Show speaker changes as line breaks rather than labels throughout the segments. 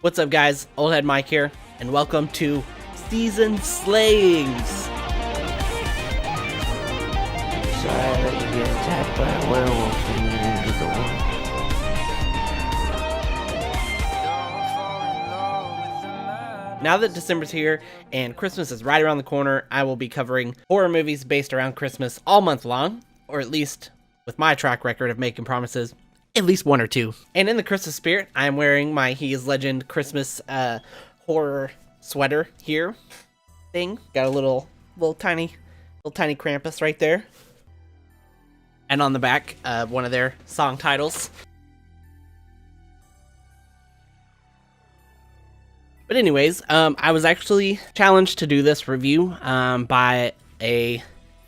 What's up, guys? Oldhead Mike here, and welcome to Season Slayings.
Sorry that you get attacked by a werewolf and you into the woods.
Now that December's here and Christmas is right around the corner, I will be covering horror movies based around Christmas all month long, or at least with my track record of making promises, at least one or two. And in the Christmas spirit, I am wearing my He is Legend Christmas horror sweater here thing. Got a little tiny Krampus right there. And on the back, one of their song titles. But anyways, I was actually challenged to do this review by a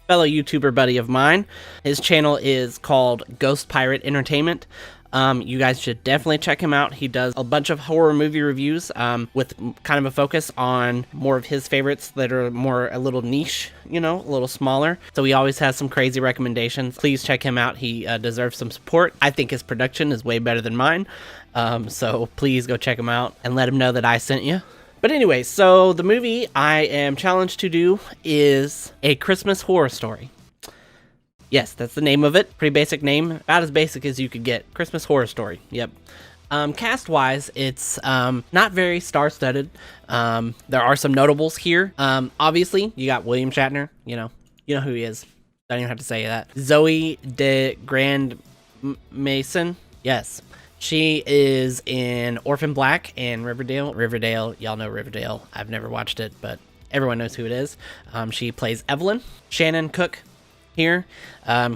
fellow YouTuber buddy of mine. His channel is called Ghost Pirate Entertainment. You guys should definitely check him out. He does a bunch of horror movie reviews with kind of a focus on more of his favorites that are a little niche, a little smaller. So he always has some crazy recommendations. Please check him out. He deserves some support. I think his production is way better than mine. So please go check him out and let him know that I sent you. But anyway, so the movie I am challenged to do is A Christmas Horror Story. Yes, that's the name of it. Pretty basic name. About as basic as you could get. Christmas Horror Story. Yep. Cast-wise, it's not very star-studded. There are some notables here. Obviously, you got William Shatner. You know who he is. Don't even have to say that. Zoe de Grand Mason. Yes. She is in Orphan Black and Riverdale. Riverdale, y'all know Riverdale. I've never watched it, but everyone knows who it is. She plays Evelyn. Shannon Cook here.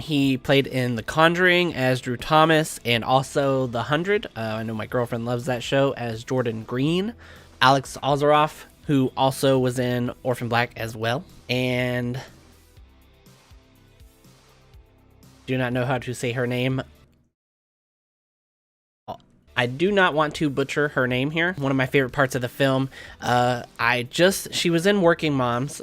He played in The Conjuring as Drew Thomas and also The 100. I know my girlfriend loves that show as Jordan Green. Alex Ozeroff, who also was in Orphan Black as well. And do not know how to say her name. I do not want to butcher her name here. One of my favorite parts of the film. She was in Working Moms.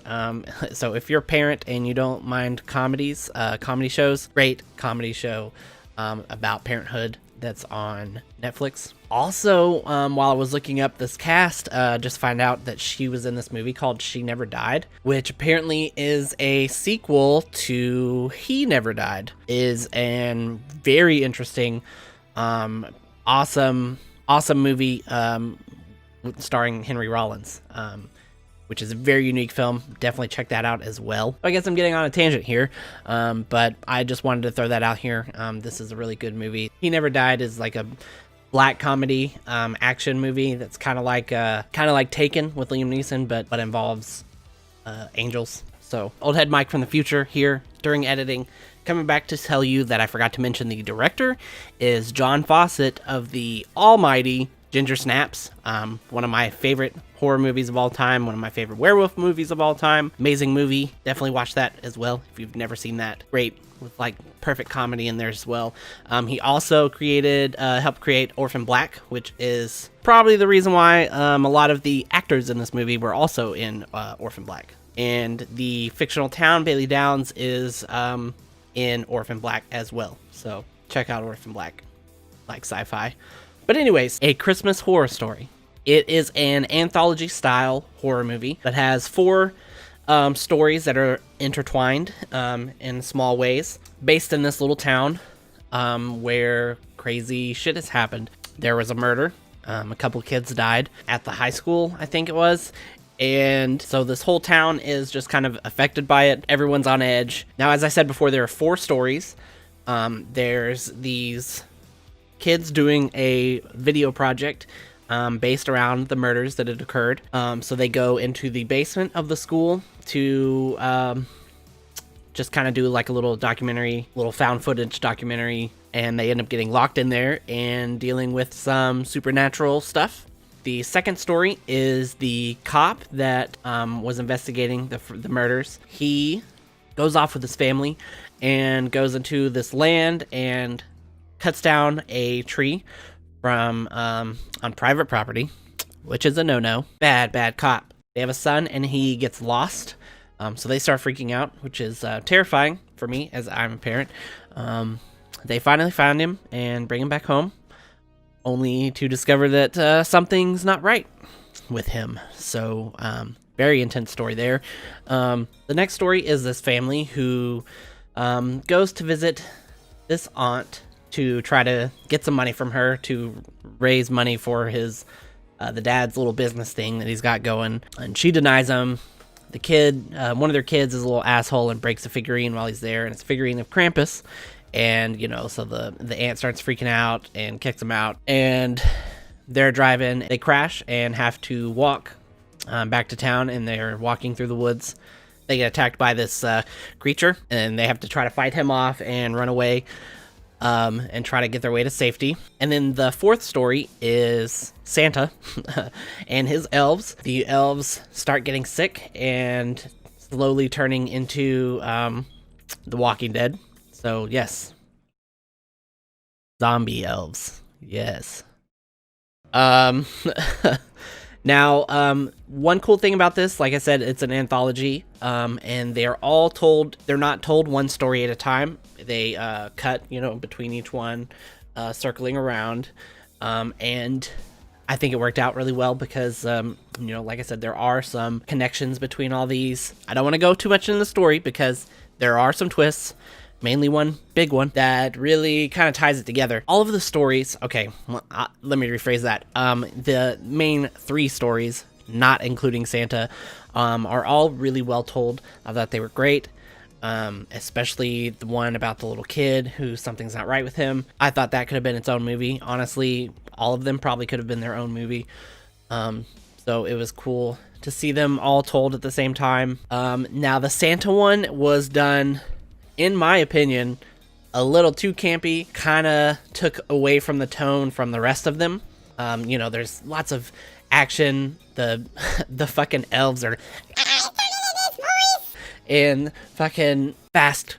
So if you're a parent and you don't mind comedy shows, great comedy show about parenthood that's on Netflix. Also, while I was looking up this cast, just find out that she was in this movie called She Never Died, which apparently is a sequel to He Never Died. Is an very interesting, awesome movie starring Henry Rollins, which is a very unique film. Definitely check that out as well. I guess I'm getting on a tangent here, but I just wanted to throw that out here. This is a really good movie. He Never Died is like a black comedy action movie that's kind of like Taken with Liam Neeson, but involves angels. So Oldhead Mike from the future here during editing, coming back to tell you that I forgot to mention the director is John Fawcett of the almighty Ginger Snaps, one of my favorite horror movies of all time, one of my favorite werewolf movies of all time. Amazing movie. Definitely watch that as well if you've never seen that. Great, with like perfect comedy in there as well. He also helped create Orphan Black, which is probably the reason why a lot of the actors in this movie were also in Orphan Black. And the fictional town, Bailey Downs, is in Orphan Black as well. So check out Orphan Black, like sci-fi. But anyways, A Christmas Horror Story. It is an anthology style horror movie that has 4 stories that are intertwined in small ways, based in this little town where crazy shit has happened. There was a murder. A couple kids died at the high school, I think it was. And so this whole town is just kind of affected by it. Everyone's on edge. Now, as I said before, there are 4 stories. There's these kids doing a video project based around the murders that had occurred. So they go into the basement of the school to just kind of do like a little documentary, little found footage documentary. And they end up getting locked in there and dealing with some supernatural stuff. The second story is the cop that was investigating the murders. He goes off with his family and goes into this land and cuts down a tree from on private property, which is a no-no. Bad cop. They have a son and he gets lost. So they start freaking out, which is terrifying for me as I'm a parent. They finally found him and bring him back home. only to discover that something's not right with him. So very intense story there. The next story is this family who goes to visit this aunt to try to get some money from her to raise money for his the dad's little business thing that he's got going, and she denies him. The kid, one of their kids, is a little asshole and breaks a figurine while he's there, and it's a figurine of Krampus. And so the aunt starts freaking out and kicks him out, and they're driving. They crash and have to walk back to town, and they're walking through the woods. They get attacked by this creature, and they have to try to fight him off and run away. And try to get their way to safety. And then the fourth story is Santa and his elves. The elves start getting sick and slowly turning into The Walking Dead. So yes, zombie elves. Yes. Now, one cool thing about this, like I said, it's an anthology, and they're not told one story at a time. They cut, between each one, circling around, and I think it worked out really well because, like I said, there are some connections between all these. I don't want to go too much into the story because there are some twists, mainly one big one that really kind of ties it together. All of the stories, okay, let me rephrase that. The main 3 stories, not including Santa, are all really well told. I thought they were great. Especially the one about the little kid who something's not right with him. I thought that could have been its own movie. Honestly, all of them probably could have been their own movie. So it was cool to see them all told at the same time. Now the Santa one was done, in my opinion, a little too campy. Kind of took away from the tone from the rest of them. There's lots of action. The fucking elves are and fucking fast,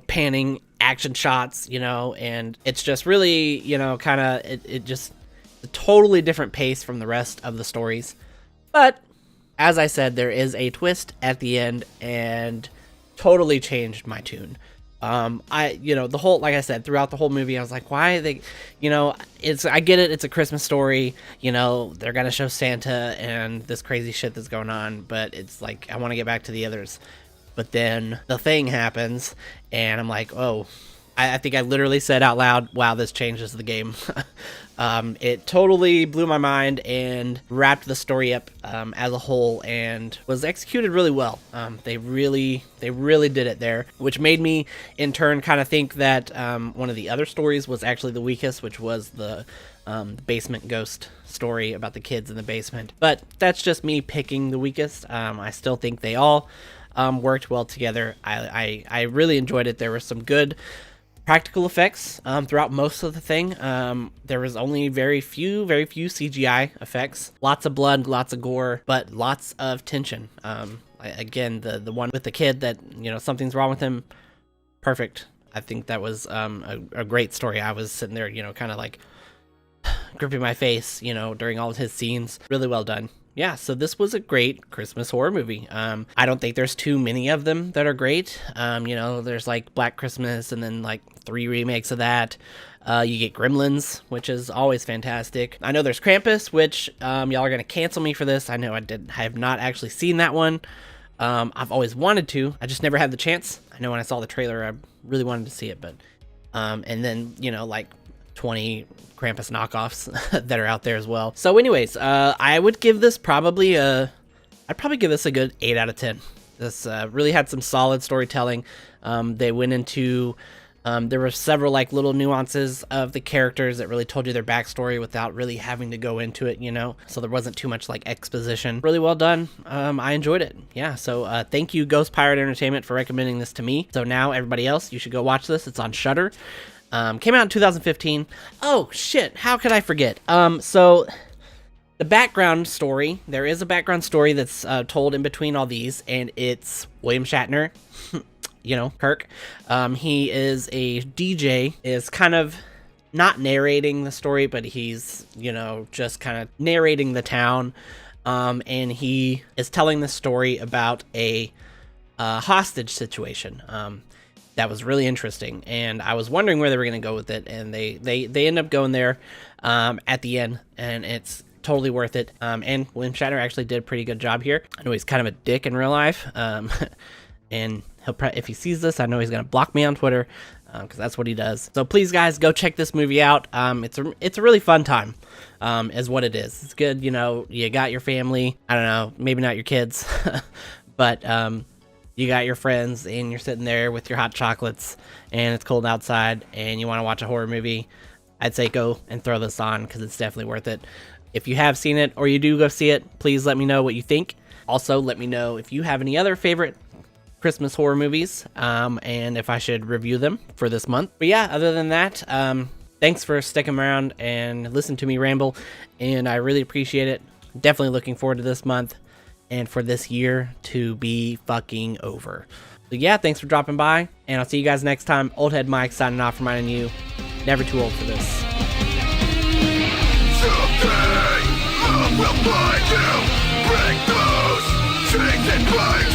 panning action shots, and it's just really, kind of, it just a totally different pace from the rest of the stories. But as I said, there is a twist at the end and totally changed my tune. The whole, like I said, throughout the whole movie, I was like, why are they, I get it. It's a Christmas story, they're going to show Santa and this crazy shit that's going on, but it's like, I want to get back to the others. But then the thing happens, and I'm like, oh, I think I literally said out loud, wow, this changes the game. It totally blew my mind and wrapped the story up as a whole and was executed really well. They really did it there, which made me, in turn, kind of think that one of the other stories was actually the weakest, which was the basement ghost story about the kids in the basement. But that's just me picking the weakest. I still think they all worked well together. I really enjoyed it. There were some good practical effects throughout most of the thing. There was only very few CGI effects. Lots of blood, lots of gore, but lots of tension. Again, the one with the kid that, something's wrong with him, perfect. I think that was a great story. I was sitting there, kind of like gripping my face, during all of his scenes. Really well done. Yeah, so this was a great Christmas horror movie. I don't think there's too many of them that are great. There's like Black Christmas and then like 3 remakes of that. You get Gremlins, which is always fantastic. I know there's Krampus, which y'all are going to cancel me for this. I know I have not actually seen that one. I've always wanted to. I just never had the chance. I know when I saw the trailer, I really wanted to see it. But and then, like 20 Krampus knockoffs that are out there as well. So anyways, I would give this I'd probably give this a good 8 out of 10. This really had some solid storytelling. They went into, there were several like little nuances of the characters that really told you their backstory without really having to go into it, so there wasn't too much like exposition. Really well done. I enjoyed it. Yeah. So thank you, Ghost Pirate Entertainment, for recommending this to me. So now everybody else, you should go watch this. It's on Shudder. Came out in 2015. Oh shit, how could I forget? So the background story, there is a background story that's told in between all these, and it's William Shatner, Kirk. He is a DJ, is kind of not narrating the story, but he's, just kind of narrating the town. And he is telling the story about a hostage situation. that was really interesting, and I was wondering where they were going to go with it, and they end up going there at the end, and it's totally worth it. And William Shatner actually did a pretty good job here. I know he's kind of a dick in real life, and if he sees this, I know he's going to block me on Twitter, because that's what he does. So please, guys, go check this movie out. It's a really fun time, is what it is. It's good, you know, you got your family, I don't know, maybe not your kids, but you got your friends, and you're sitting there with your hot chocolates, and it's cold outside, and you want to watch a horror movie. I'd say go and throw this on, because it's definitely worth it. If you have seen it, or you do go see it, please let me know what you think. Also, let me know if you have any other favorite Christmas horror movies, and if I should review them for this month. But yeah, other than that, thanks for sticking around and listen to me ramble, and I really appreciate it. Definitely looking forward to this month and for this year to be fucking over. So yeah, thanks for dropping by, and I'll see you guys next time. Oldhead Mike signing off, reminding you, never too old for this.
Someday, love will find you. Break those chains and climb